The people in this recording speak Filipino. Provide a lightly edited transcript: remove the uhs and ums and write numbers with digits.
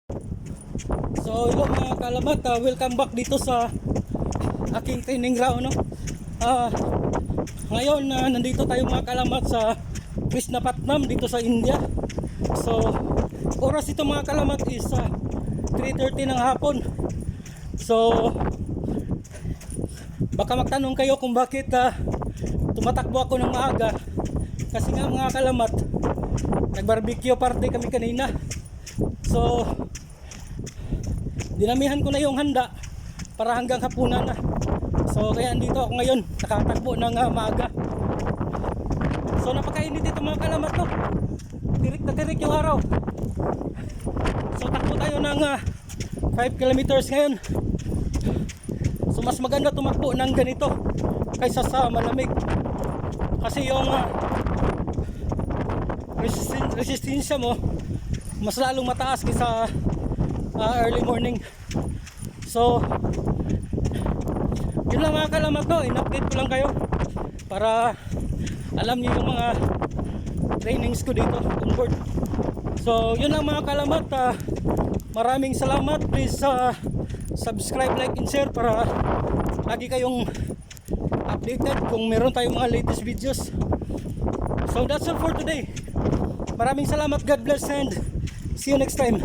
So hello mga kalamat, welcome back dito sa aking training ground, no? Ngayon nandito tayo mga kalamat sa Krishnapatnam dito sa India. So oras ito mga kalamat is 3:30 ng hapon. So baka magtanong kayo kung bakit tumatakbo ako ng maaga. Kasi nga mga kalamat, nag-barbecue party kami kanina. So dinamihan ko na yung handa para hanggang hapunan na. So kaya andito ako ngayon, nakatakbo ng maaga. So napakainit ito mga kalamat, no? Tirik na tirik yung araw. So takbo tayo ng 5 kilometers ngayon. So mas maganda tumakbo ng ganito kaysa sa malamig. Kasi yung resistensya mo mas lalong mataas kaysa early morning. So yun lang mga kalamat, no? In-update ko lang kayo para alam niyo yung mga trainings ko dito on board. So yun lang mga kalamat, maraming salamat. Please subscribe, like and share para lagi kayong updated kung meron tayong mga latest videos. So that's all for today. Maraming salamat, God bless, and see you next time.